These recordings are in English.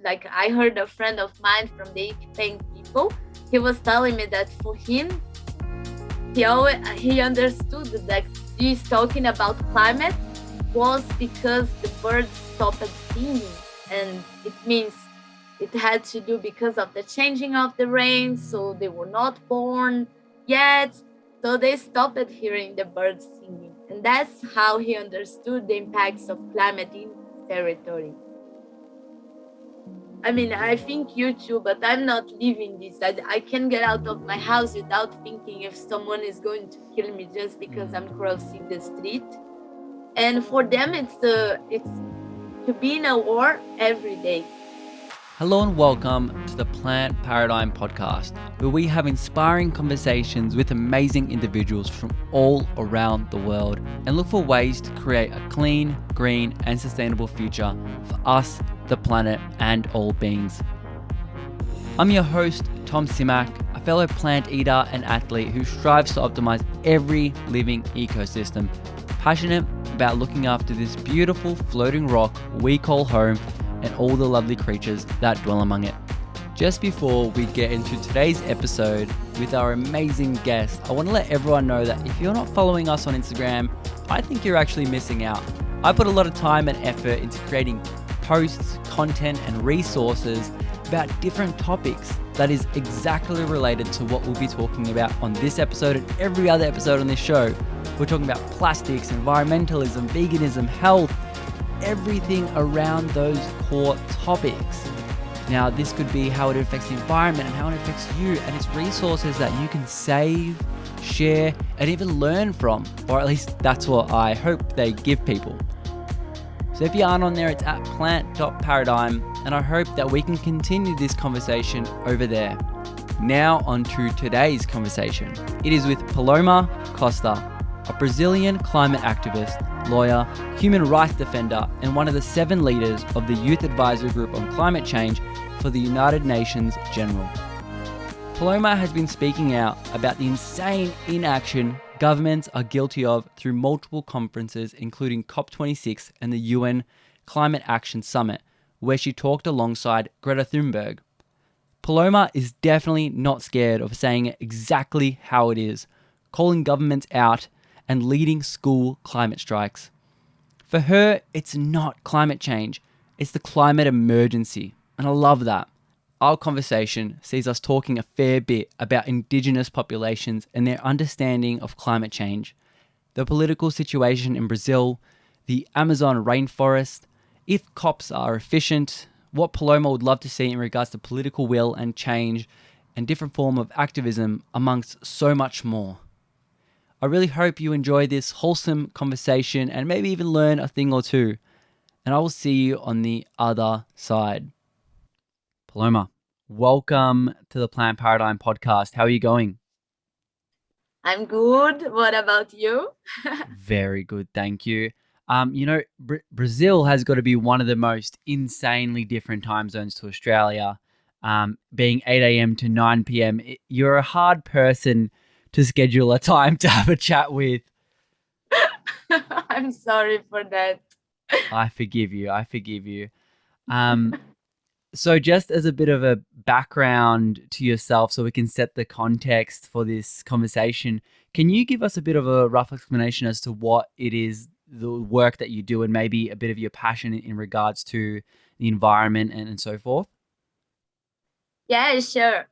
like I heard a friend of mine from the Pen people, he was telling me that for him, he understood that this talking about climate was because the birds stopped singing, and it means it had to do because of the changing of the rain, so they were not born yet, so they stopped hearing the birds singing, and that's how he understood the impacts of climate in his territory. I mean, I think you too, but I'm not living this. I can't get out of my house without thinking if someone is going to kill me just because I'm crossing the street. And for them, it's to be in a war every day. Hello and welcome to the Plant Paradigm Podcast, where we have inspiring conversations with amazing individuals from all around the world and look for ways to create a clean, green and sustainable future for us, the planet and all beings. I'm your host, Tom Simak, a fellow plant eater and athlete who strives to optimize every living ecosystem, passionate about looking after this beautiful floating rock we call home and all the lovely creatures that dwell among it. Just before we get into today's episode with our amazing guest, I want to let everyone know that if you're not following us on Instagram, I think you're actually missing out. I put a lot of time and effort into creating posts, content, and resources about different topics that is exactly related to what we'll be talking about on this episode and every other episode on this show. We're talking about plastics, environmentalism, veganism, health, everything around those core topics. Now, this could be how it affects the environment and how it affects you, and it's resources that you can save, share, and even learn from, or at least that's what I hope they give people. So if you aren't on there, it's at plant.paradigm, and I hope that we can continue this conversation over there. Now on to today's conversation. It is with Paloma Costa, a Brazilian climate activist, lawyer, human rights defender, and one of the 7 leaders of the Youth Advisory Group on Climate Change for the United Nations General. Paloma has been speaking out about the insane inaction governments are guilty of through multiple conferences, including COP26 and the UN Climate Action Summit, where she talked alongside Greta Thunberg. Paloma is definitely not scared of saying it exactly how it is, calling governments out and leading school climate strikes. For her, it's not climate change, it's the climate emergency, and I love that. Our conversation sees us talking a fair bit about Indigenous populations and their understanding of climate change, the political situation in Brazil, the Amazon rainforest, if COPs are efficient, what Paloma would love to see in regards to political will and change, and different form of activism, amongst so much more. I really hope you enjoy this wholesome conversation and maybe even learn a thing or two. And I will see you on the other side. Paloma, welcome to the Plant Paradigm Podcast. How are you going? I'm good. What about you? Very good, thank you. Brazil has got to be one of the most insanely different time zones to Australia. Being 8 a.m. to 9 p.m. You're a hard person to schedule a time to have a chat with. I'm sorry for that. I forgive you. So just as a bit of a background to yourself so we can set the context for this conversation, can you give us a bit of a rough explanation as to what it is, the work that you do, and maybe a bit of your passion in regards to the environment and so forth? Yeah, sure.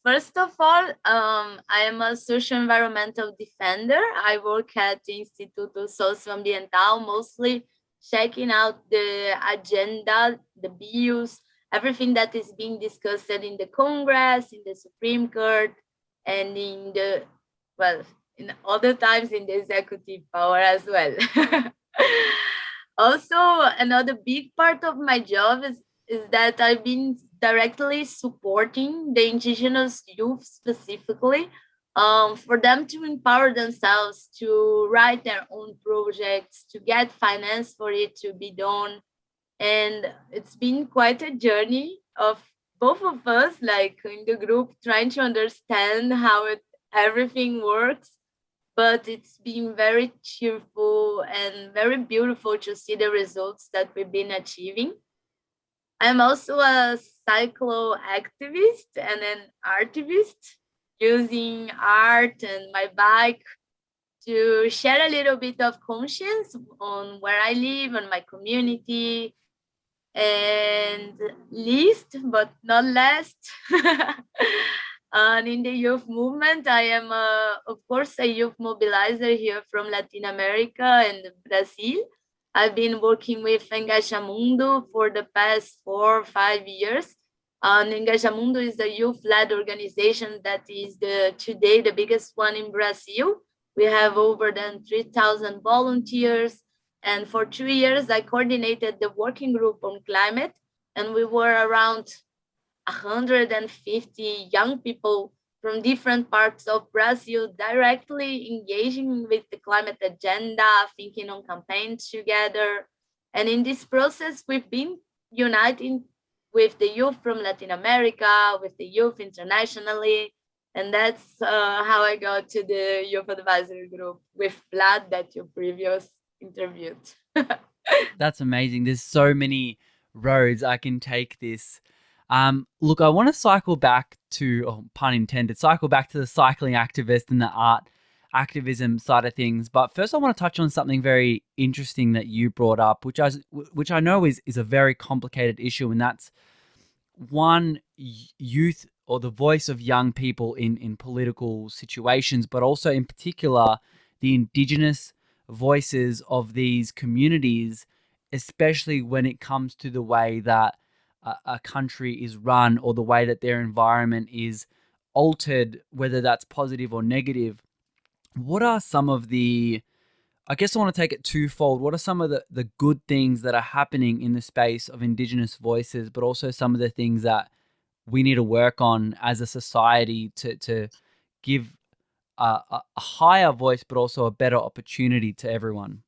First of all, I am a social environmental defender. I work at the Instituto Socioambiental, mostly checking out the agenda, the bills, everything that is being discussed in the Congress, in the Supreme Court, and well, in other times in the executive power as well. Also, another big part of my job is that I've been directly supporting the indigenous youth specifically, for them to empower themselves to write their own projects, to get finance for it to be done. And it's been quite a journey of both of us, like in the group, trying to understand how everything works. But it's been very cheerful and very beautiful to see the results that we've been achieving. I'm also a cyclo-activist and an artivist, using art and my bike to share a little bit of conscience on where I live, on my community, and least but not last, and in the youth movement, I am, of course, a youth mobilizer here from Latin America and Brazil. I've been working with Engajamundo for the past 4 or 5 years. And Engajamundo is a youth-led organization that is today the biggest one in Brazil. We have over than 3,000 volunteers, and for 2 years, I coordinated the working group on climate, and we were around 150 young people from different parts of Brazil directly engaging with the climate agenda, thinking on campaigns together. And in this process, we've been uniting with the youth from Latin America, with the youth internationally. And that's how I got to the youth advisory group with Vlad that you previous interviewed. That's amazing. There's so many roads I can take this. Look, I want to cycle back to, oh, pun intended, cycle back to the cycling activist and the art activism side of things. But first, I want to touch on something very interesting that you brought up, which I know is a very complicated issue, and that's one, youth or the voice of young people in political situations, but also in particular the Indigenous voices of these communities, especially when it comes to the way that a country is run or the way that their environment is altered, whether that's positive or negative. What are some of the, I guess I want to take it twofold. What are some of the good things that are happening in the space of Indigenous voices, but also some of the things that we need to work on as a society to give a higher voice, but also a better opportunity to everyone?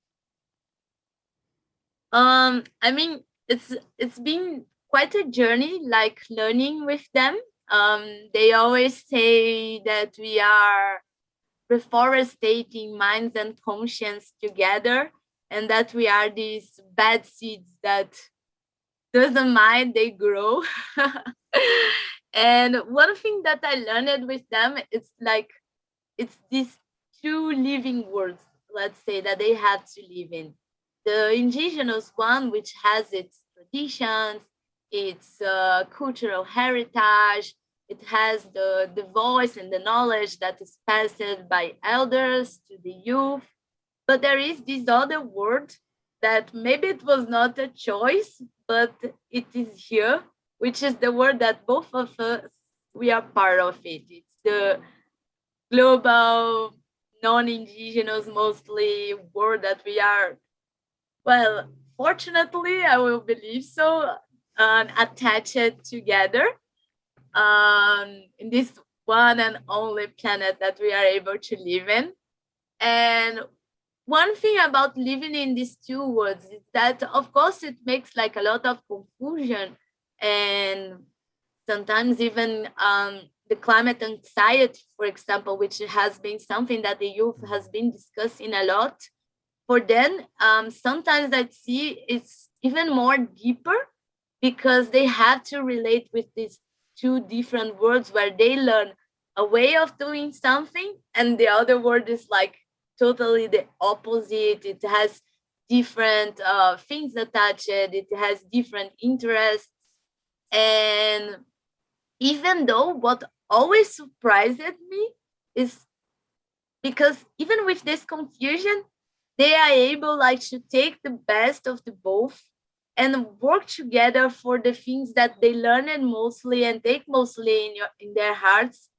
I mean, it's been quite a journey, like learning with them. They always say that we are reforestating minds and conscience together, and that we are these bad seeds that doesn't mind they grow. And one thing that I learned with them is like it's these two living worlds, let's say, that they have to live in. The indigenous one, which has its traditions, its cultural heritage, it has the voice and the knowledge that is passed by elders to the youth. But there is this other word that maybe it was not a choice, but it is here, which is the word that both of us, we are part of it. It's the global, non-indigenous mostly world that we are, well, fortunately, I will believe so, attached together in this one and only planet that we are able to live in. And one thing about living in these two worlds is that, of course, it makes like a lot of confusion, and sometimes even the climate anxiety, for example, which has been something that the youth has been discussing a lot. For them, sometimes I see it's even more deeper because they have to relate with these two different words where they learn a way of doing something, and the other word is like totally the opposite. It has different things attached, it has different interests. And even though what always surprised me is because even with this confusion, they are able like to take the best of the both and work together for the things that they learn and mostly and take mostly in their hearts,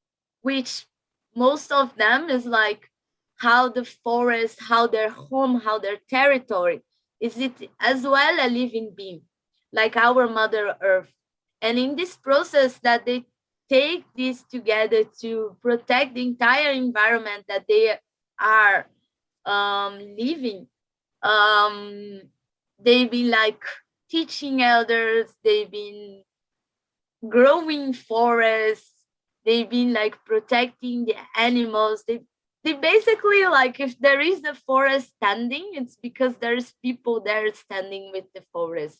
which most of them is like how the forest, how their home, how their territory is it as well a living being, like our Mother Earth. And in this process that they take this together to protect the entire environment that they are living, um, they've been like teaching elders, they've been growing forests, they've been like protecting the animals. They basically like if there is a forest standing, it's because there's people there standing with the forest.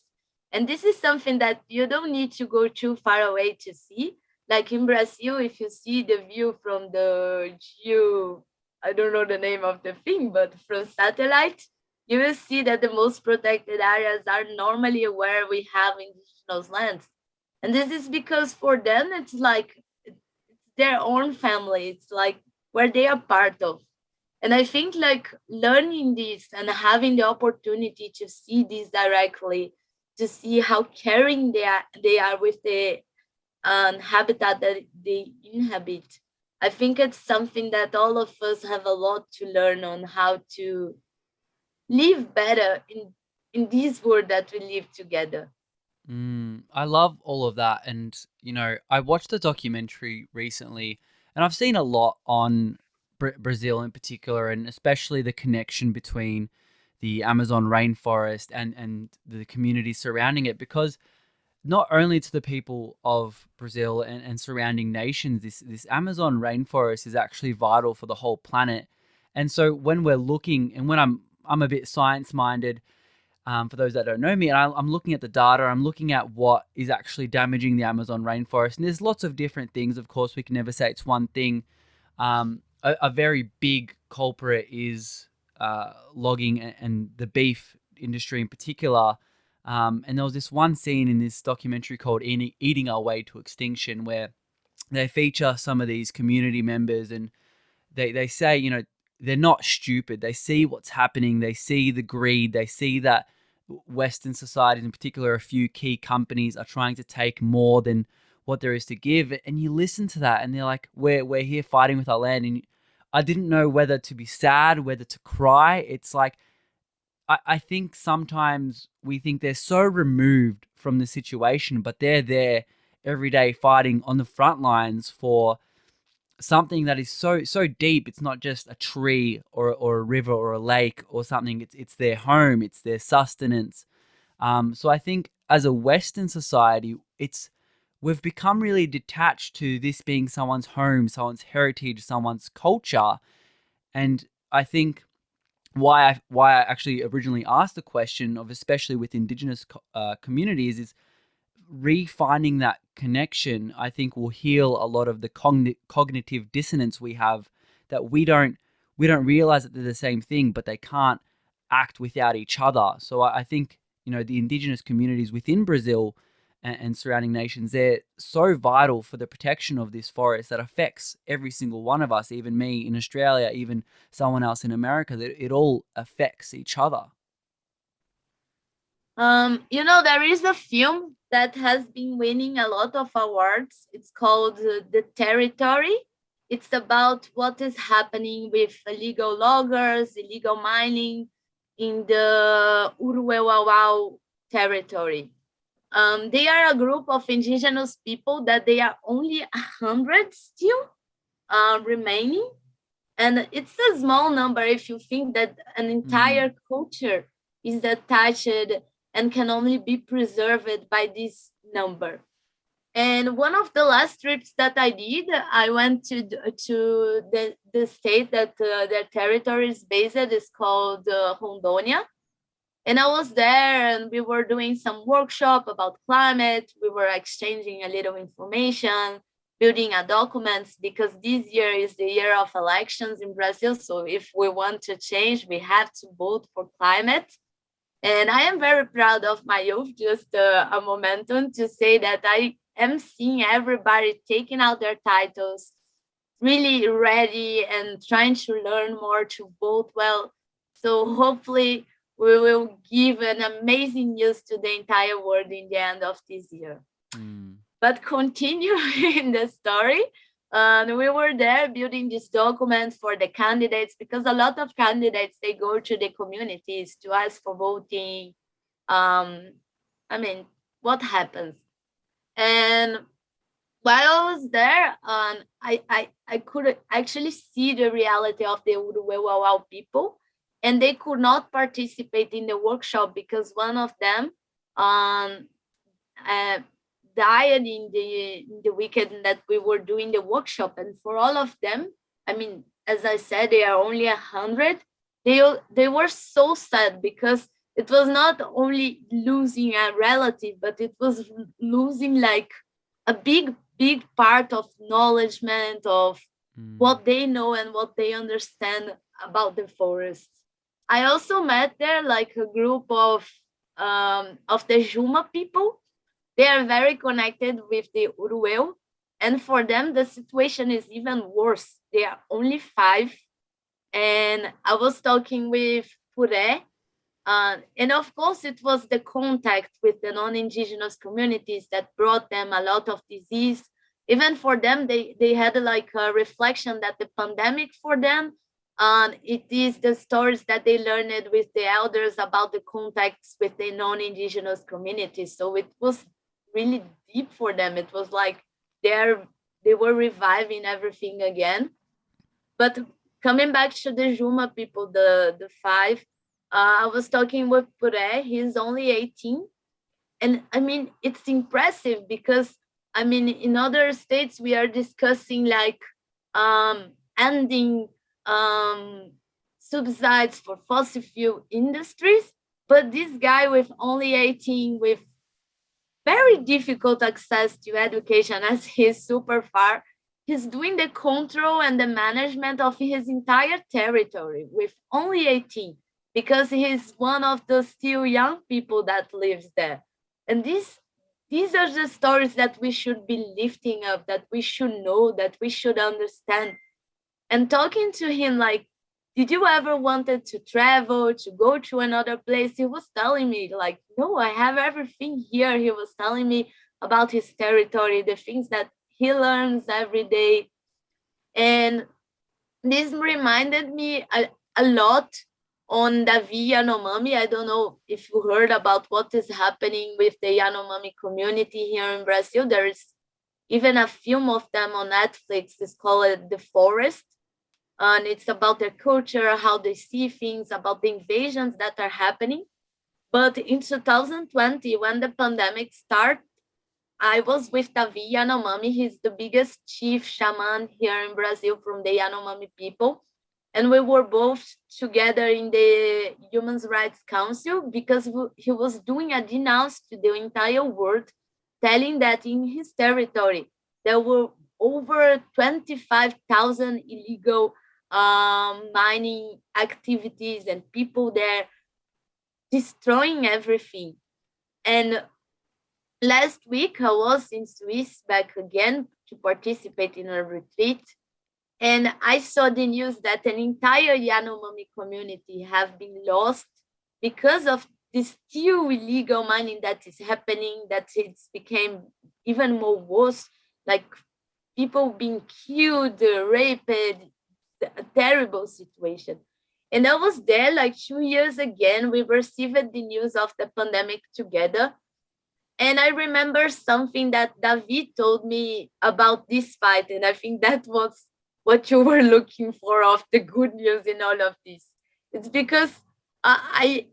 And this is something that you don't need to go too far away to see. Like in Brazil, if you see the view from the geo, I don't know the name of the thing, but from satellite, you will see that the most protected areas are normally where we have indigenous lands. And this is because for them, it's like it's their own family. It's like where they are part of. And I think like learning this and having the opportunity to see this directly, to see how caring they are with the habitat that they inhabit. I think it's something that all of us have a lot to learn on how to live better in this world that we live together. I love all of that. And, I watched a documentary recently and I've seen a lot on Brazil in particular, and especially the connection between the Amazon rainforest and the communities surrounding it. Because not only to the people of Brazil and surrounding nations, this Amazon rainforest is actually vital for the whole planet. And so when we're looking, and when I'm a bit science minded, for those that don't know me, and I'm looking at the data, I'm looking at what is actually damaging the Amazon rainforest. And there's lots of different things. Of course, we can never say it's one thing. A very big culprit is logging and the beef industry in particular. And there was this one scene in this documentary called Eating Our Way to Extinction, where they feature some of these community members, and they say, they're not stupid. They see what's happening. They see the greed. They see that Western societies, in particular, a few key companies are trying to take more than what there is to give. And you listen to that and they're like, we're here fighting with our land. And I didn't know whether to be sad, whether to cry. It's like, I think sometimes we think they're so removed from the situation, but they're there every day fighting on the front lines for something that is so deep. It's not just a tree or a river or a lake or something. It's their home. It's their sustenance. So I think as a Western society, we've become really detached to this being someone's home, someone's heritage, someone's culture. And I think why I actually originally asked the question of, especially with Indigenous communities, is refinding that connection. I think will heal a lot of the cognitive dissonance we have, that we don't realize that they're the same thing, but they can't act without each other. So I think the Indigenous communities within Brazil and surrounding nations, they're so vital for the protection of this forest that affects every single one of us, even me in Australia, even someone else in America. That it all affects each other. There is a film that has been winning a lot of awards. It's called The Territory. It's about what is happening with illegal loggers, illegal mining in the Uruguay territory. They are a group of indigenous people that they are only 100 still remaining. And it's a small number if you think that an entire culture is attached and can only be preserved by this number. And one of the last trips that I did, I went to the state that their territory is based. It's called Rondônia. And I was there and we were doing some workshop about climate. We were exchanging a little information, building a documents, because this year is the year of elections in Brazil. So if we want to change, we have to vote for climate. And I am very proud of my youth, just a momentum to say that I am seeing everybody taking out their titles, really ready and trying to learn more to vote well. So hopefully we will give an amazing news to the entire world in the end of this year. But continue in the story. And we were there building these documents for the candidates, because a lot of candidates, they go to the communities to ask for voting. I mean, what happens? And while I was there, I could actually see the reality of the Uruguay people, and they could not participate in the workshop because one of them um, uh, died in the weekend that we were doing the workshop. And for all of them, I mean, as I said, they are only 100. They were so sad because it was not only losing a relative, but it was losing like a big part of knowledgement of Mm. what they know and what they understand about the forest. I also met there like a group of the Juma people. They are very connected with the Uruel, and for them the situation is even worse. They are only five, and I was talking with Pure, and of course, it was the contact with the non-indigenous communities that brought them a lot of disease. Even for them, they had like a reflection that the pandemic for them, it is the stories that they learned with the elders about the contacts with the non-indigenous communities. So it was really deep for them. It was like they're they were reviving everything again. But coming back to the Juma people, the five, I was talking with Pure. He's only 18, and I mean it's impressive because I mean in other states we are discussing like ending um, subsides for fossil fuel industries, but this guy with only 18 with very difficult access to education as he's super far. He's doing the control and the management of his entire territory with only 18 because he's one of the still young people that lives there. And these are the stories that we should be lifting up, that we should know, that we should understand, and talking to him like, did you ever wanted to travel to go to another place? He was telling me like, no, I have everything here. He was telling me about his territory, the things that he learns every day. And this reminded me a lot on Davi Yanomami. I don't know if you heard about what is happening with the Yanomami community here in Brazil. There is even a film of them on Netflix. It's called The Forest, and it's about their culture, how they see things, about the invasions that are happening. But in 2020, when the pandemic started, I was with Davi Yanomami. He's the biggest chief shaman here in Brazil from the Yanomami people. And we were both together in the Human Rights Council because he was doing a denounce to the entire world, telling that in his territory there were over 25,000 illegal mining activities and people there destroying everything. And last week, I was in Swiss back again to participate in a retreat, and I saw the news that an entire Yanomami community have been lost because of this still illegal mining that is happening. That it's became even more worse, like people being killed, raped, a terrible situation. And I was there like 2 years again. We received the news of the pandemic together, and I remember something that David told me about this fight. And I think that was what you were looking for of the good news in all of this. It's because I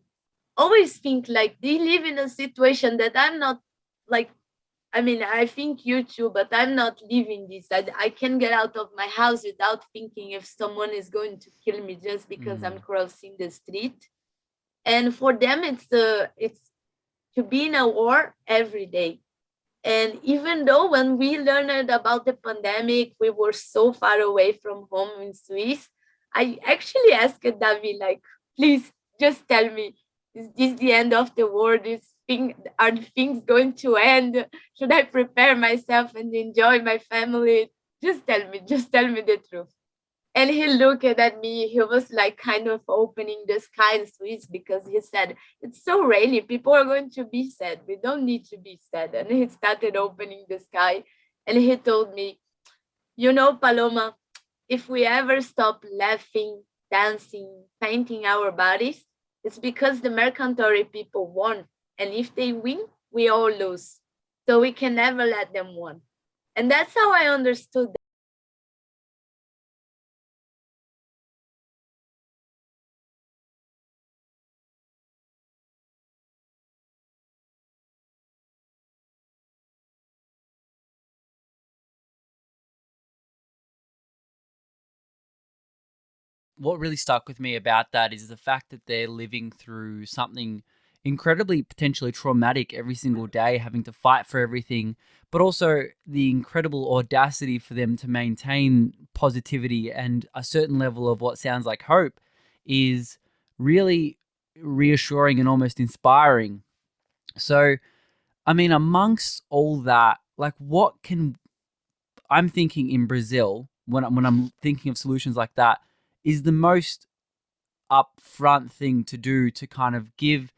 always think like they live in a situation that I'm not like, I mean, I think you too, but I'm not living this. I can get out of my house without thinking if someone is going to kill me just because I'm Mm. crossing the street. And for them, it's to be in a war every day. And even though when we learned about the pandemic, we were so far away from home in Swiss, I actually asked David, like, please just tell me, is this the end of the world? Are the things going to end? Should I prepare myself and enjoy my family? Just tell me the truth. And he looked at me. He was like kind of opening the sky in Swiss because he said, it's so rainy. People are going to be sad. We don't need to be sad. And he started opening the sky. And he told me, you know, Paloma, if we ever stop laughing, dancing, painting our bodies, it's because the mercantile people won. And if they win, we all lose. So we can never let them win. And that's how I understood. what really stuck with me about that is the fact that they're living through something incredibly potentially traumatic every single day, having to fight for everything, but also the incredible audacity for them to maintain positivity and a certain level of what sounds like hope is really reassuring and almost inspiring. So, I mean, amongst all that, like, what can I'm thinking in Brazil when I'm thinking of solutions like that is the most upfront thing to do to kind of give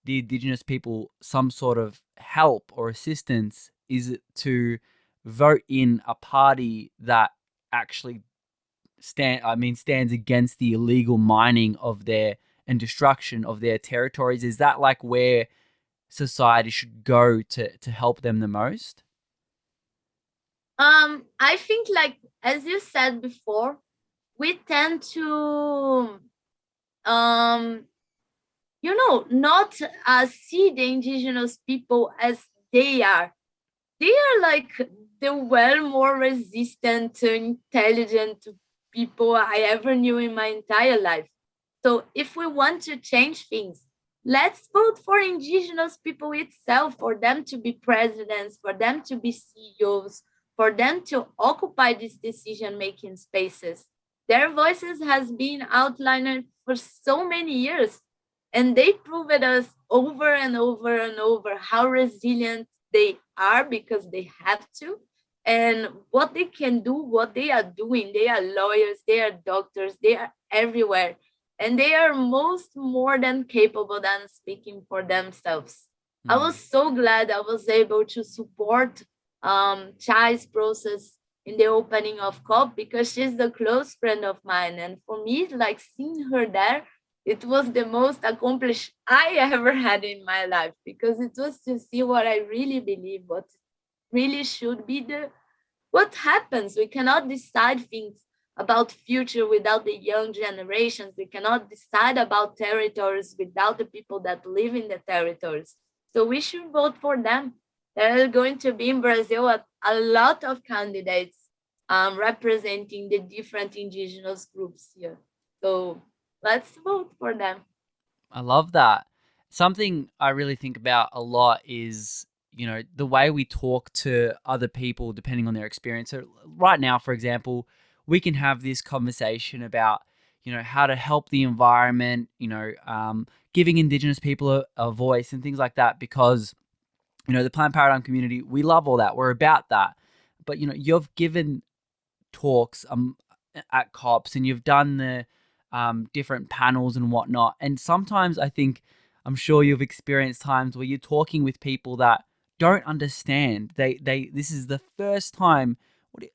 the indigenous people some sort of help or assistance is to vote in a party that actually stands against the illegal mining of their and destruction of their territories. Is that like where society should go to help them the most? I think, like as you said before, we tend to um not see the indigenous people as they are. They are like the well more resistant, intelligent people I ever knew in my entire life. So if we want to change things, let's vote for indigenous people itself, for them to be presidents, for them to be CEOs, for them to occupy these decision making spaces. Their voices has been outlined for so many years, and they proved us over and over and over how resilient they are because they have to, and what they can do, what they are doing. They are lawyers, they are doctors, they are everywhere, and they are most more than capable than speaking for themselves. I was Mm. so glad I was able to support Chai's process in the opening of COP because she's a close friend of mine. And for me, like seeing her there, it was the most accomplished I ever had in my life because it was to see what I really believe, what really should be the what happens. We cannot decide things about future without the young generations. We cannot decide about territories without the people that live in the territories. So we should vote for them. There are going to be in Brazil a lot of candidates representing the different indigenous groups here. So let's vote for them. I love that. Something I really think about a lot is, the way we talk to other people depending on their experience. So right now, for example, we can have this conversation about, how to help the environment, giving Indigenous people a voice and things like that because, the Plant Paradigm community, we love all that. We're about that. But, you've given talks at COPs and you've done the different panels and whatnot. And sometimes I'm sure you've experienced times where you're talking with people that don't understand. This is the first time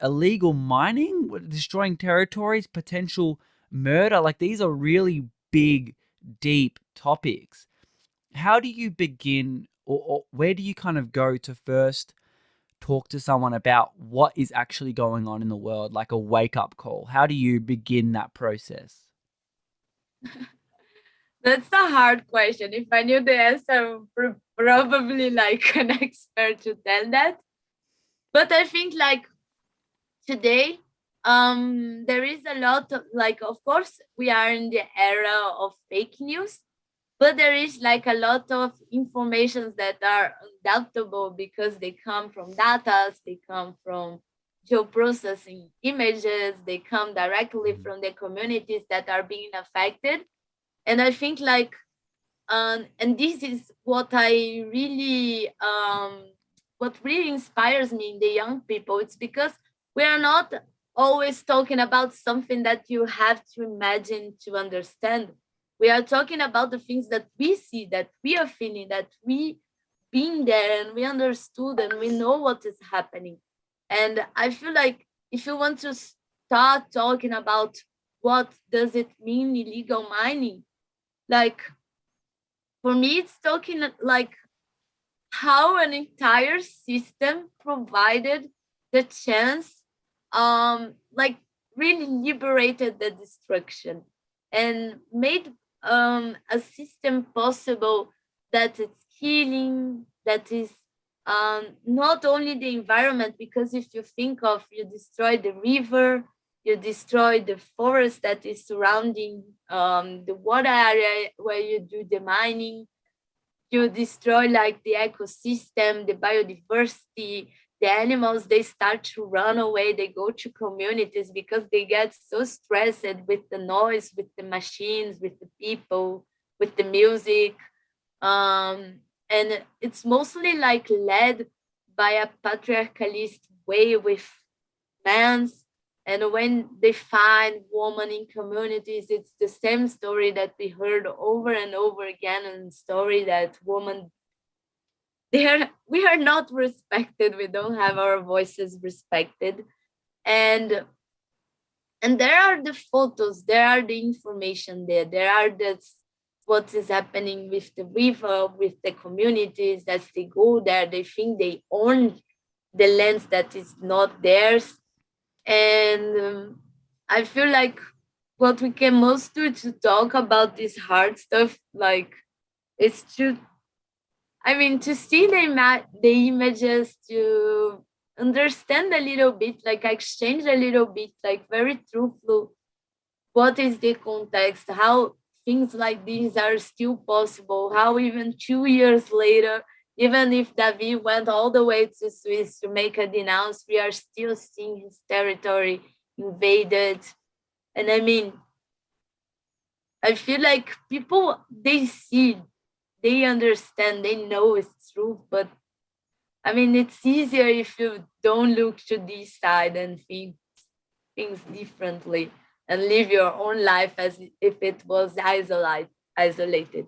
illegal mining, destroying territories, potential murder. Like these are really big, deep topics. How do you begin, or where do you kind of go to first talk to someone about what is actually going on in the world, like a wake up call? How do you begin that process? That's a hard question. If I knew the answer, I would probably like an expert to tell that. But I think like today, there is a lot of like, of course, we are in the era of fake news, but there is like a lot of informations that are undoubtable because they come from data, they come from geoprocessing images, they come directly Mm. from the communities that are being affected. And I think like and this is what really inspires me in the young people. It's because we are not always talking about something that you have to imagine to understand. We are talking about the things that we see, that we are feeling, that we been there and we understood and we know what is happening. And I feel like if you want to start talking about what does it mean illegal mining, like for me it's talking like how an entire system provided the chance, like really liberated the destruction and made a system possible that is healing, that is not only the environment, because if you think of you destroy the river, You destroy the forest that is surrounding the water area where you do the mining. You destroy like the ecosystem, the biodiversity. The animals, they start to run away. They go to communities because they get so stressed with the noise, with the machines, with the people, with the music. And it's mostly like led by a patriarchalist way with men's. And when they find women in communities, it's the same story that we heard over and over again, and story that women, we are not respected, we don't have our voices respected. And and there are the photos, there are the information there are the what is happening with the river, with the communities that they go there, they think they own the lands that is not theirs. And I feel like what we can most do to talk about this hard stuff, like, is to, I mean, to see the images, to understand a little bit, like exchange a little bit, like very truthful. What is the context? How things like these are still possible? How even 2 years later, even if David went all the way to Swiss to make a denounce, we are still seeing his territory invaded. And I mean, I feel like people, they see, they understand, they know it's true, but I mean, it's easier if you don't look to this side and think things differently and live your own life as if it was isolated.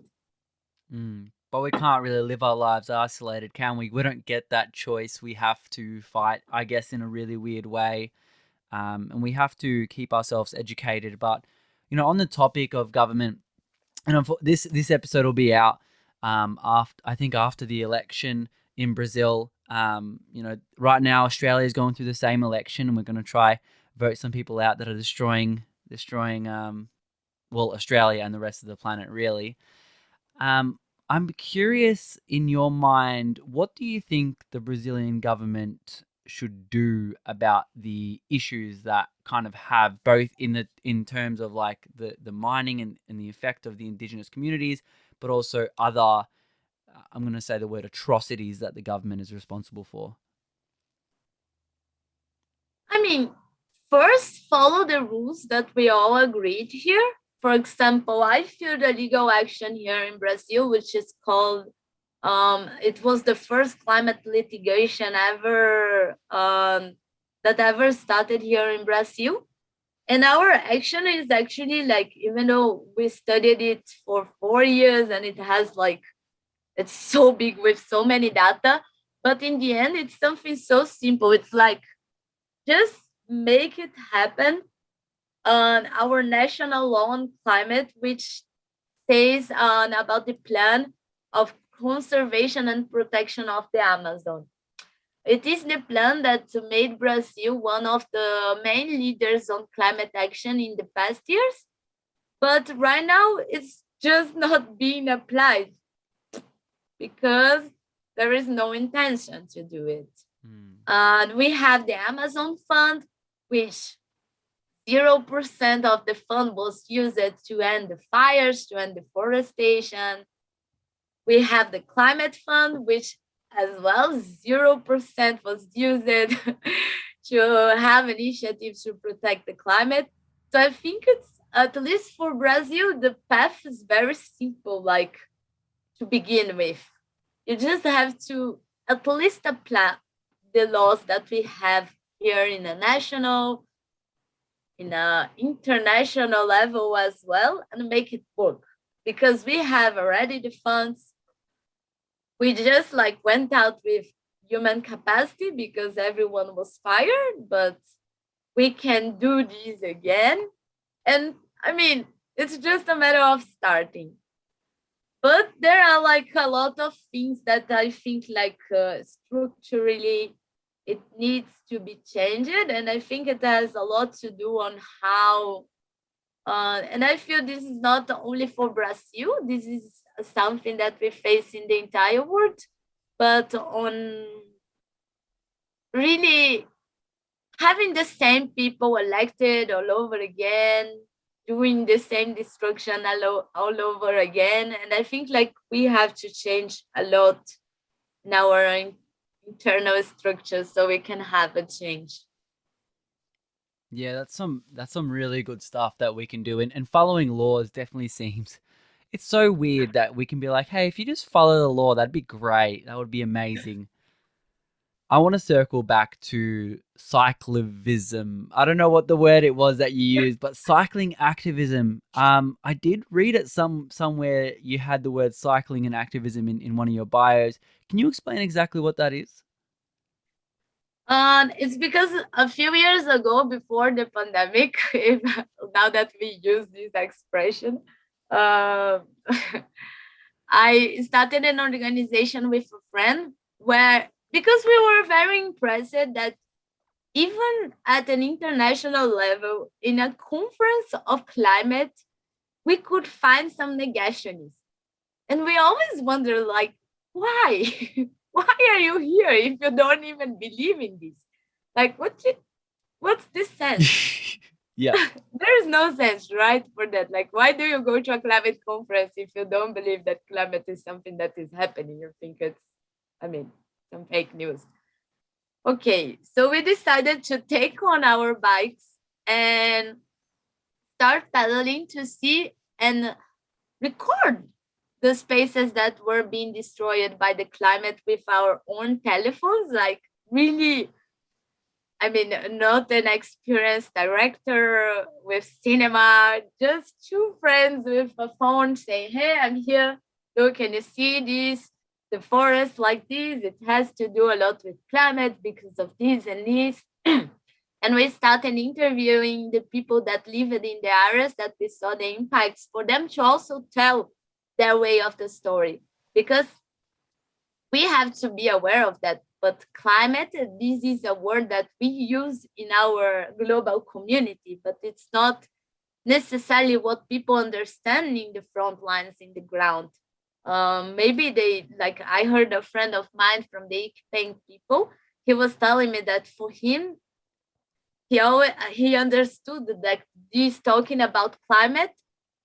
But we can't really live our lives isolated, can we? We don't get that choice. We have to fight, I guess, in a really weird way. And we have to keep ourselves educated. But, on the topic of government, and this episode will be out after the election in Brazil. Right now Australia is going through the same election, and we're going to try vote some people out that are destroying Australia and the rest of the planet, really. I'm curious, in your mind, what do you think the Brazilian government should do about the issues that kind of have both in terms of like the mining and the effect of the indigenous communities, but also other, I'm going to say the word atrocities that the government is responsible for? I mean, first, follow the rules that we all agreed here. For example, I feel the legal action here in Brazil, which is called, it was the first climate litigation ever, that ever started here in Brazil. And our action is actually like, even though we studied it for 4 years and it has like, it's so big with so many data, but in the end, it's something so simple. It's like, just make it happen on our national law on climate, which says about the plan of conservation and protection of the Amazon. It is the plan that made Brazil one of the main leaders on climate action in the past years. But right now, it's just not being applied because there is no intention to do it. And we have the Amazon Fund, which 0% of the fund was used to end the fires, to end deforestation. We have the Climate Fund, which as well 0% was used to have initiatives to protect the climate. So I think it's, at least for Brazil, the path is very simple, like, to begin with. You just have to at least apply the laws that we have here in a national, in a international level as well, and make it work. Because we have already the funds. We just like went out with human capacity because everyone was fired, but we can do this again. And I mean, it's just a matter of starting. But there are like a lot of things that I think like structurally it needs to be changed, and I think it has a lot to do on how, and I feel this is not only for Brazil, this is something that we face in the entire world, but on really having the same people elected all over again, doing the same destruction all over again. And I think like we have to change a lot in our internal structure so we can have a change. Yeah, that's some really good stuff that we can do, and following laws definitely seems it's so weird that we can be like, hey, if you just follow the law, that'd be great. That would be amazing. I want to circle back to cyclivism. I don't know what the word it was that you used, but cycling activism. I did read it somewhere you had the word cycling and activism in one of your bios. Can you explain exactly what that is? It's because a few years ago, before the pandemic, if, now that we use this expression, uh, I started an organization with a friend where, because we were very impressed that even at an international level, in a conference of climate, we could find some negationists. And we always wonder, like, why? Why are you here if you don't even believe in this? Like, what's the sense? Yeah. There is no sense, right? For that. Like, why do you go to a climate conference if you don't believe that climate is something that is happening? You think it's, I mean, some fake news. Okay, so we decided to take on our bikes and start pedaling to see and record the spaces that were being destroyed by the climate with our own telephones. Like, really, I mean, not an experienced director with cinema, just two friends with a phone saying, hey, I'm here. Look, can you see this? The forest like this, it has to do a lot with climate because of this and this. And we started interviewing the people that lived in the areas that we saw the impacts for them to also tell their way of the story. Because we have to be aware of that. But climate, this is a word that we use in our global community, but it's not necessarily what people understand in the front lines in the ground. Maybe they, like, I heard a friend of mine from the Ikpeng people, he was telling me that for him, he understood that this talking about climate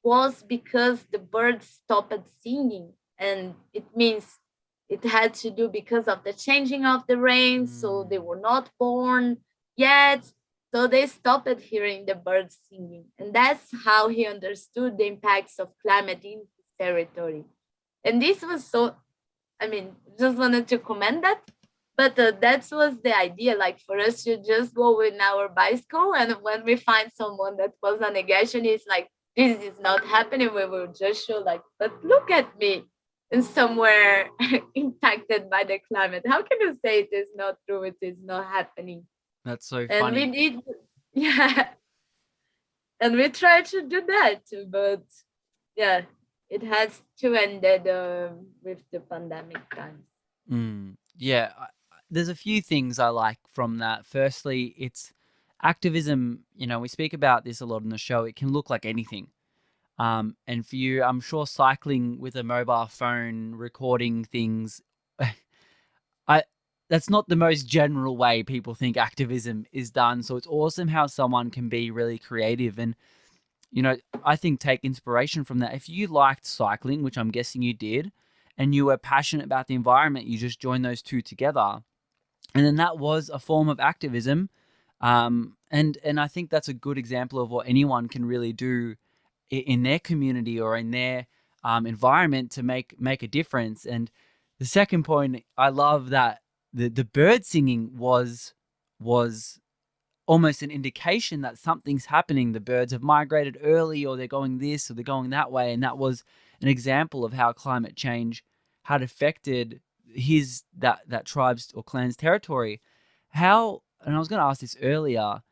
was because the birds stopped singing, and it means it had to do because of the changing of the rain, so they Mm. were not born yet, so they stopped hearing the birds singing, and that's how he understood the impacts of climate in his territory. And this was so, I mean, just wanted to comment that. But that was the idea, like for us to just go with our bicycle, and when we find someone that was a negationist, like this is not happening, we will just show, like, but look at me, and somewhere impacted by the climate. How can you say it is not true? It is not happening, That's so and we funny. did, yeah, and we tried to do that, but yeah, it has to ended with the pandemic times. Yeah, there's a few things I like from that. Firstly, it's activism. You know, we speak about this a lot in the show. It can look like anything. And for you, I'm sure cycling with a mobile phone, recording things, I that's not the most general way people think activism is done. So it's awesome how someone can be really creative and I think take inspiration from that. If you liked cycling, which I'm guessing you did, and you were passionate about the environment, you just join those two together. And then that was a form of activism. And I think that's a good example of what anyone can really do in their community or in their environment to make a difference. And the second point, I love that the bird singing was almost an indication that something's happening. The birds have migrated early, or they're going this, or they're going that way. And that was an example of how climate change had affected that tribe's or clan's territory. How, and I was going to ask this earlier,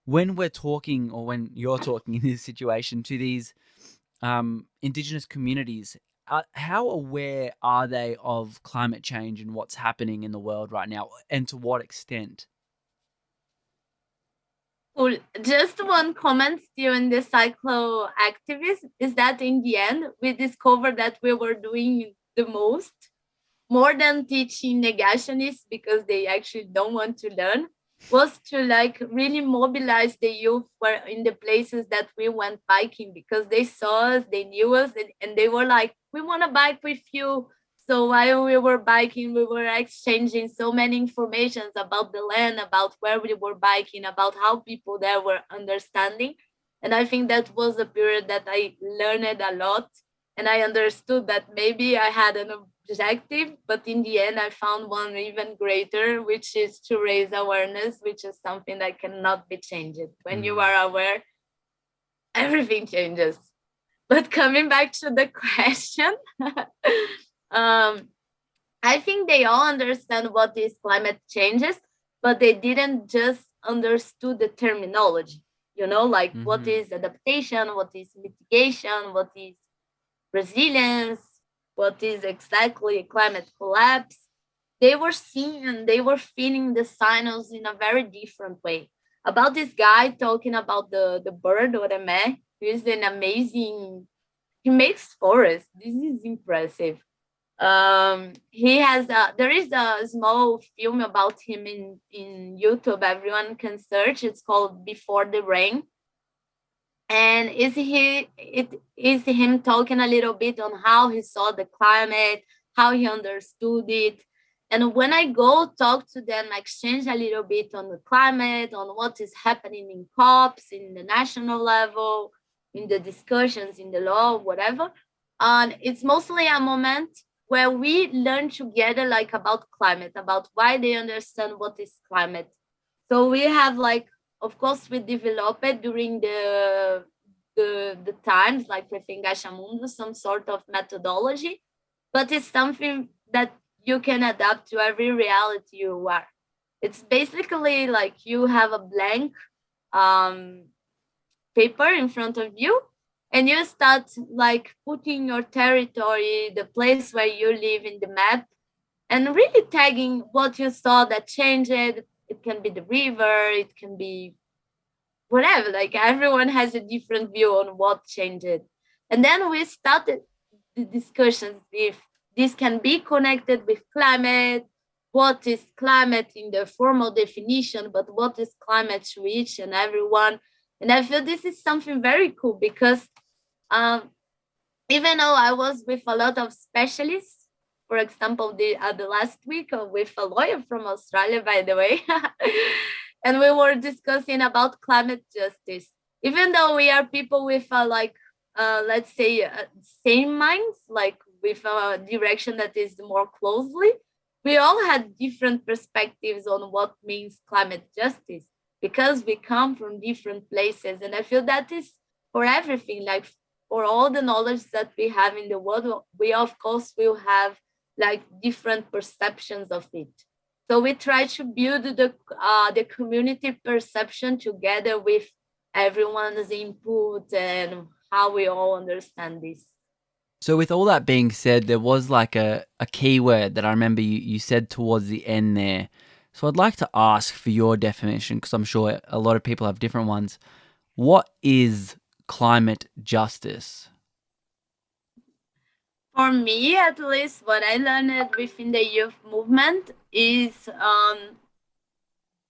when we're talking or when you're talking in this situation to these Indigenous communities, how aware are they of climate change and what's happening in the world right now, and to what extent? Cool. Just one comment during the cyclo activism is that in the end, we discovered that we were doing the most, more than teaching negationists because they actually don't want to learn. was to like really mobilize the youth for in the places that we went biking, because they saw us, they knew us, and they were like, we want to bike with you. So while we were biking, we were exchanging so many informations about the land, about where we were biking, about how people there were understanding. And I think that was a period that I learned a lot, and I understood that maybe I had an objective, but in the end, I found one even greater, which is to raise awareness, which is something that cannot be changed. When you Mm. are aware, everything changes. But coming back to the question, um, I think they all understand what is climate changes, but they didn't just understood the terminology. You know, like what Mm-hmm. is adaptation, what is mitigation, what is resilience, what is exactly climate collapse. They were seeing and they were feeling the signals in a very different way. About this guy talking about the bird or the man, who is an amazing, he makes forests. This is impressive. He has there is a small film about him in YouTube. Everyone can search. It's called Before the Rain, and it is him talking a little bit on how he saw the climate, how he understood it. And when I go talk to them, exchange a little bit on the climate, on what is happening in COPs, in the national level, in the discussions, in the law, whatever. And it's mostly a moment where we learn together, like about climate, about why they understand what is climate. So we have like, of course, we developed it during the times, like with Engaixamundo, some sort of methodology, but it's something that you can adapt to every reality you are. It's basically like you have a blank um, paper in front of you, and you start like putting your territory, the place where you live in the map, and really tagging what you saw that changed. It can be the river, it can be whatever. Like everyone has a different view on what changed it. And then we started the discussions if this can be connected with climate, what is climate in the formal definition, but what is climate to each and everyone. And I feel this is something very cool because um, even though I was with a lot of specialists, for example, the last week with a lawyer from Australia, by the way, and we were discussing about climate justice. Even though we are people with like, let's say, same minds, like with a direction that is more closely, we all had different perspectives on what means climate justice because we come from different places, and I feel that is for everything, like for all the knowledge that we have in the world, we of course will have like different perceptions of it. So we try to build the community perception together with everyone's input and how we all understand this. So, with all that being said, there was like a key word that I remember you said towards the end there. So, I'd like to ask for your definition because I'm sure a lot of people have different ones. What is climate justice? For me, at least, what I learned within the youth movement is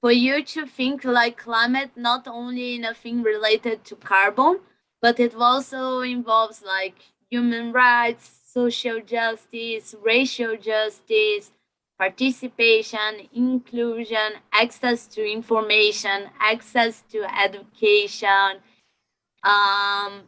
for you to think like climate not only in a thing related to carbon, but it also involves like human rights, social justice, racial justice, participation, inclusion, access to information, access to education, um,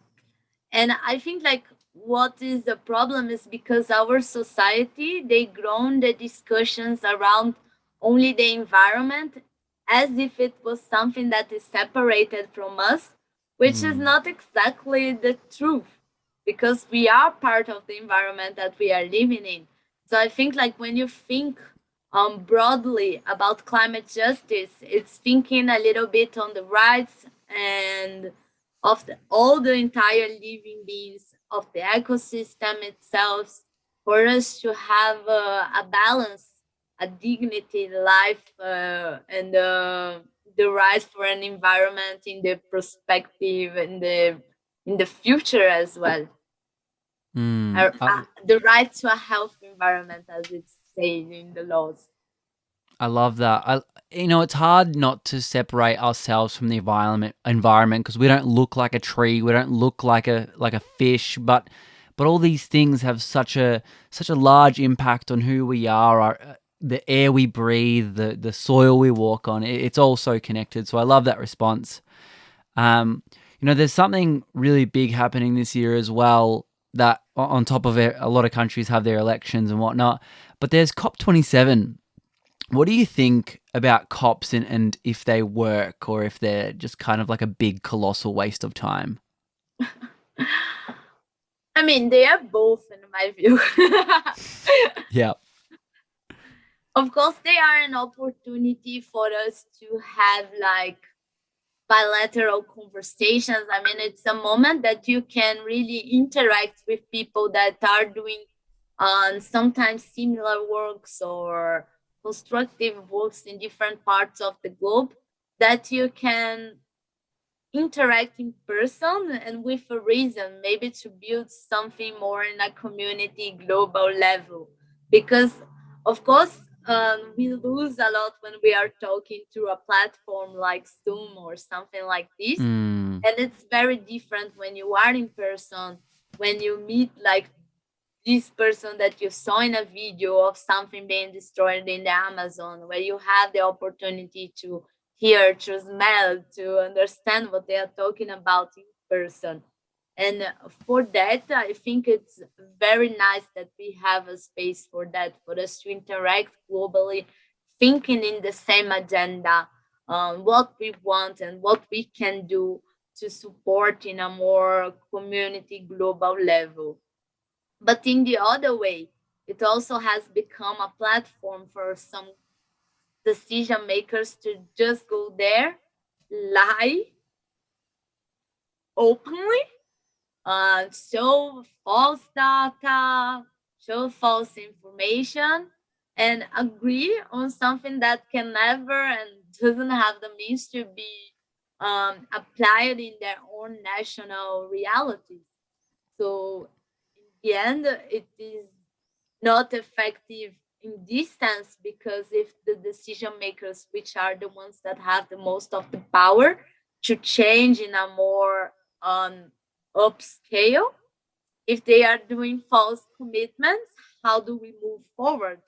and I think like what is the problem is because our society they grown the discussions around only the environment as if it was something that is separated from us, which is Hmm. not exactly the truth, because we are part of the environment that we are living in. So I think like when you think broadly about climate justice, it's thinking a little bit on the rights and of all the entire living beings of the ecosystem itself, for us to have a balance, a dignity in life, and the right for an environment in the perspective and in the future as well. Hmm. The right to a healthy environment, as it's said in the laws. I love that. It's hard not to separate ourselves from the environment because we don't look like a tree, we don't look like a fish, but all these things have such a large impact on who we are, the air we breathe, the soil we walk on. It's all so connected. So I love that response. Um, there's something really big happening this year as well. That on top of it, a lot of countries have their elections and whatnot, but there's COP27. What do you think about COPs and if they work or if they're just kind of like a big colossal waste of time? I mean, they are both, in my view. Yeah. Of course, they are an opportunity for us to have like bilateral conversations. I mean, it's a moment that you can really interact with people that are doing sometimes similar works or constructive works in different parts of the globe, that you can interact in person and with a reason, maybe to build something more in a community global level. Because, of course, we lose a lot when we are talking through a platform like Zoom or something like this. Mm, And it's very different when you are in person, when you meet like this person that you saw in a video of something being destroyed in the Amazon, where you have the opportunity to hear, to smell, to understand what they are talking about in person. And for that, I think it's very nice that we have a space for that, for us to interact globally, thinking in the same agenda, what we want and what we can do to support in a more community global level. But in the other way, it also has become a platform for some decision makers to just go there, lie openly, show false data, show false information, and agree on something that can never and doesn't have the means to be applied in their own national realities. So, in the end, it is not effective in this sense, because if the decision makers, which are the ones that have the most of the power to change in a more upscale, if they are doing false commitments, how do we move forward?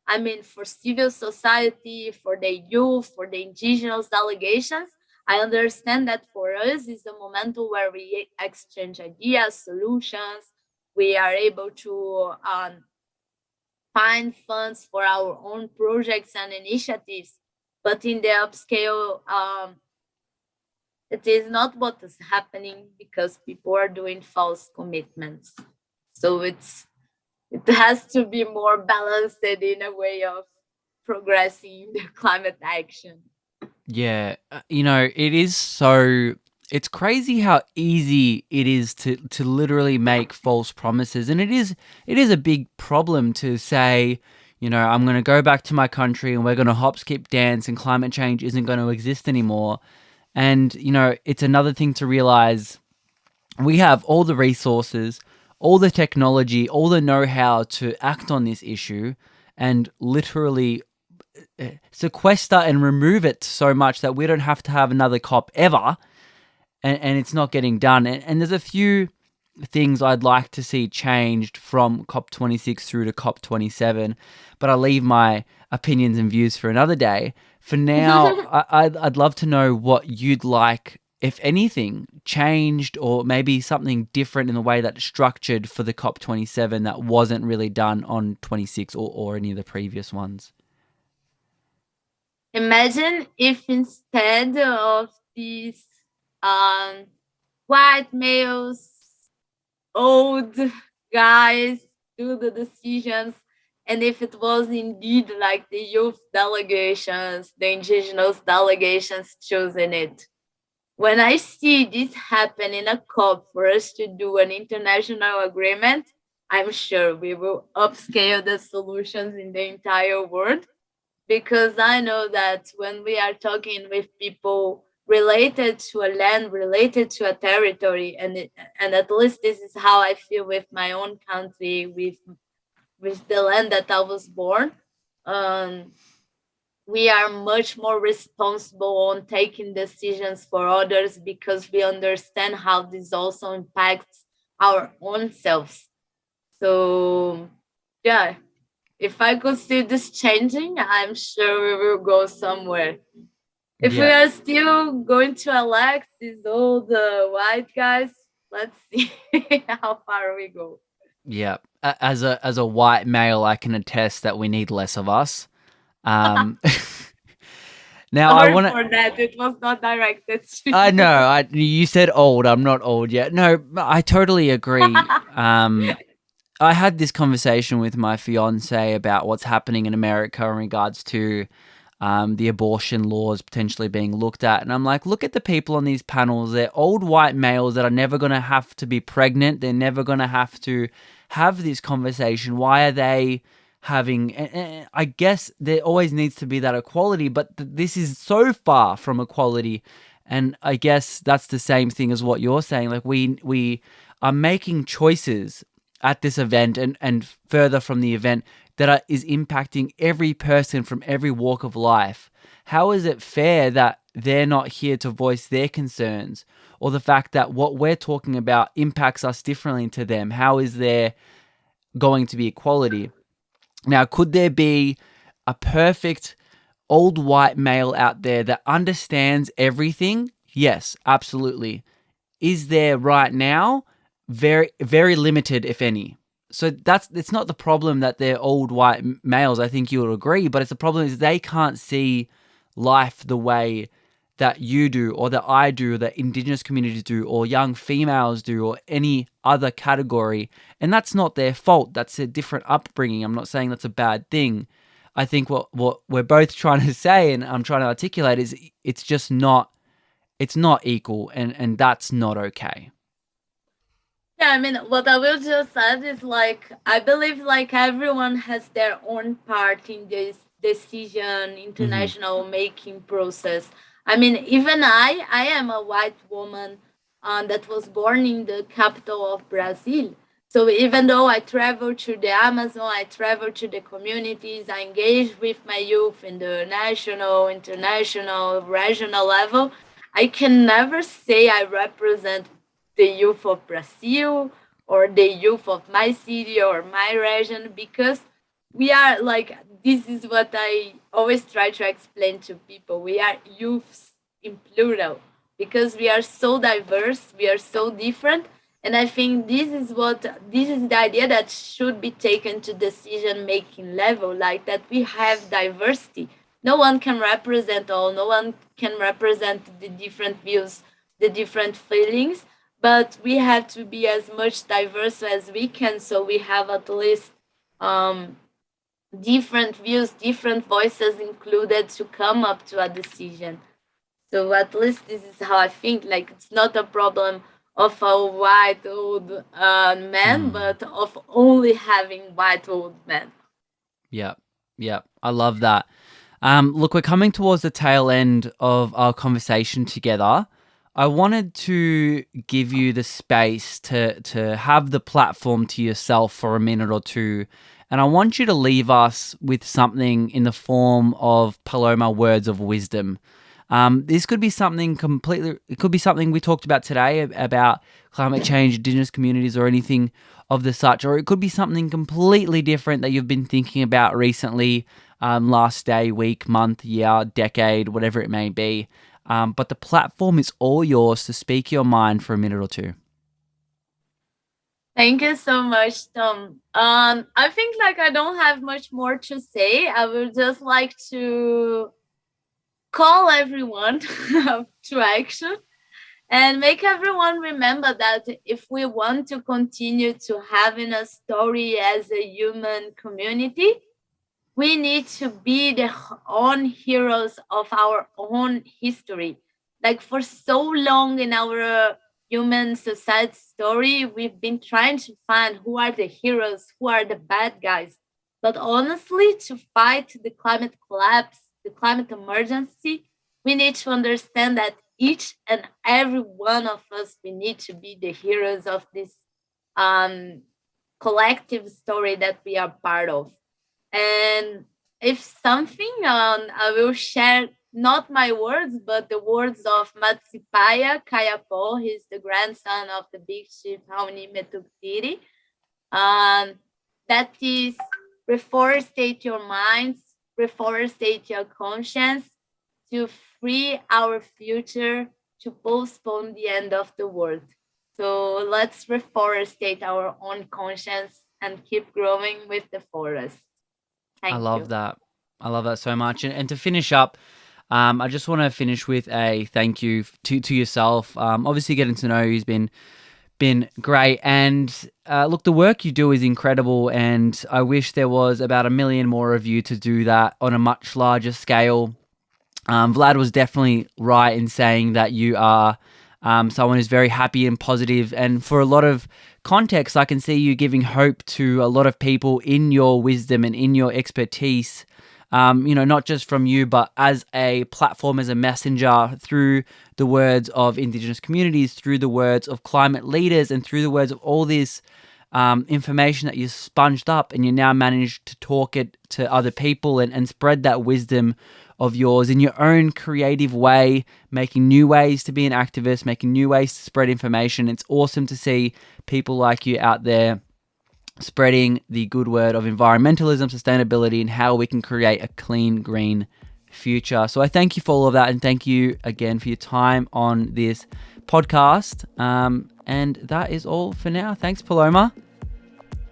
I mean, for civil society, for the youth, for the indigenous delegations, I understand that for us is a momentum where we exchange ideas, solutions. We are able to find funds for our own projects and initiatives. But in the upscale, it is not what is happening because people are doing false commitments. So it has to be more balanced in a way of progressing the climate action. yeah. It is so. It's crazy how easy it is to literally make false promises, and it is a big problem to say, I'm going to go back to my country and we're going to hop, skip, dance, and climate change isn't going to exist anymore. And it's another thing to realize we have all the resources, all the technology, all the know how to act on this issue and literally sequester and remove it so much that we don't have to have another COP ever. And it's not getting done. And there's a few things I'd like to see changed from COP26 through to COP27, but I'll leave my opinions and views for another day. For now, I'd love to know what you'd like, if anything, changed or maybe something different in the way that's structured for the COP27 that wasn't really done on 26 or any of the previous ones. Imagine if instead of these um, white males, old guys do the decisions, and if it was indeed like the youth delegations, the indigenous delegations choosing it. When I see this happen in a COP for us to do an international agreement, I'm sure we will upscale the solutions in the entire world, because I know that when we are talking with people related to a land, related to a territory, and at least this is how I feel with my own country, with the land that I was born. Um, we are much more responsible on taking decisions for others because we understand how this also impacts our own selves. So, yeah, if I could see this changing, I'm sure we will go somewhere. If we Yeah. are still going to elect these old white guys, let's see how far we go. Yeah. As a white male, I can attest that we need less of us. Um, now I Sorry want to. for that. It was not directed to I know. you. You said old. I'm not old yet. No, I totally agree. I had this conversation with my fiance about what's happening in America in regards to the abortion laws potentially being looked at. And I'm like, look at the people on these panels. They're old white males that are never going to have to be pregnant. They're never going to have to have this conversation. Why are they having, I guess there always needs to be that equality, but this is so far from equality. And I guess that's the same thing as what you're saying. Like we are making choices at this event and further from the event is impacting every person from every walk of life. How is it fair that they're not here to voice their concerns, or the fact that what we're talking about impacts us differently to them? How is there going to be equality? Now, could there be a perfect old white male out there that understands everything? Yes, absolutely. Is there right now? Very, very limited, if any. So it's not the problem that they're old white males. I think you would agree, but it's the problem is they can't see life the way that you do, or that I do, that Indigenous communities do, or young females do, or any other category. And that's not their fault. That's a different upbringing. I'm not saying that's a bad thing. I think what we're both trying to say, and I'm trying to articulate, is it's not equal, and that's not okay. Yeah, I mean, what I will just said is like, I believe like everyone has their own part in this decision, Hmm. international making process. I mean, even I am a white woman that was born in the capital of Brazil. So even though I travel to the Amazon, I travel to the communities, I engage with my youth in the national, international, regional level, I can never say I represent the youth of Brazil or the youth of my city or my region, because we are like, this is what I always try to explain to people. We are youths in plural because we are so diverse, we are so different. And I think this is the idea that should be taken to decision making level, like that we have diversity. No one can represent all, no one can represent the different views, the different feelings, but we have to be as much diverse as we can, so we have at least um, different views, different voices included to come up to a decision. So at least this is how I think. Like, it's not a problem of a white old man, Mm. but of only having white old men. Yeah, yeah, I love that. Look, we're coming towards the tail end of our conversation together. I wanted to give you the space to have the platform to yourself for a minute or two, and I want you to leave us with something in the form of Paloma words of wisdom. This could be something completely. It could be something we talked about today about climate change, Indigenous communities, or anything of the such, or it could be something completely different that you've been thinking about recently, last day, week, month, year, decade, whatever it may be. But the platform is all yours to speak your mind for a minute or two. Thank you so much, Tom. I think like I don't have much more to say. I would just like to call everyone to action and make everyone remember that if we want to continue to having a story as a human community, we need to be the own heroes of our own history. Like, for so long in our human society story, we've been trying to find who are the heroes, who are the bad guys. But honestly, to fight the climate collapse, the climate emergency, we need to understand that each and every one of us, we need to be the heroes of this um, collective story that we are part of. And if something, I will share not my words, but the words of Matsipaya Kayapo. He's the grandson of the big chief Hauni Metuktiri. That is, reforestate your minds, reforestate your conscience to free our future, to postpone the end of the world. So let's reforestate our own conscience and keep growing with the forest. I Thank love you. that. I love that so much. And to finish up, I just want to finish with a thank you to yourself. Obviously, getting to know you's been great, and look, the work you do is incredible, and I wish there was about 1 million more of you to do that on a much larger scale. Vlad was definitely right in saying that you are someone who's very happy and positive, and for a lot of context, I can see you giving hope to a lot of people in your wisdom and in your expertise. Not just from you, but as a platform, as a messenger, through the words of Indigenous communities, through the words of climate leaders, and through the words of all this information that you sponged up, and you now managed to talk it to other people and spread that wisdom of yours in your own creative way, making new ways to be an activist, making new ways to spread information. It's awesome to see people like you out there spreading the good word of environmentalism, sustainability, and how we can create a clean, green future. So I thank you for all of that, and thank you again for your time on this podcast. And that is all for now. Thanks, Paloma.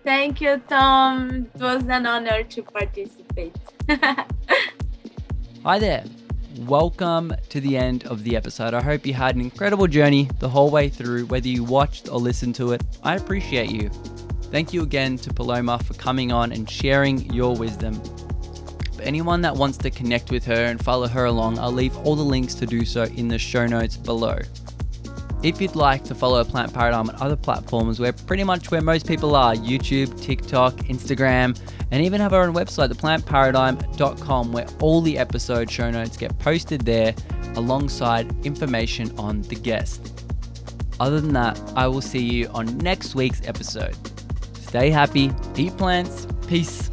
Thank you, Tom. It was an honor to participate. Hi there. Welcome to the end of the episode. I hope you had an incredible journey the whole way through, whether you watched or listened to it. I appreciate you. Thank you again to Paloma for coming on and sharing your wisdom. For anyone that wants to connect with her and follow her along, I'll leave all the links to do so in the show notes below. If you'd like to follow Plant Paradigm on other platforms, we're pretty much where most people are: YouTube, TikTok, Instagram, and even have our own website, theplantparadigm.com, where all the episode show notes get posted there alongside information on the guest. Other than that, I will see you on next week's episode. Stay happy, eat plants, peace.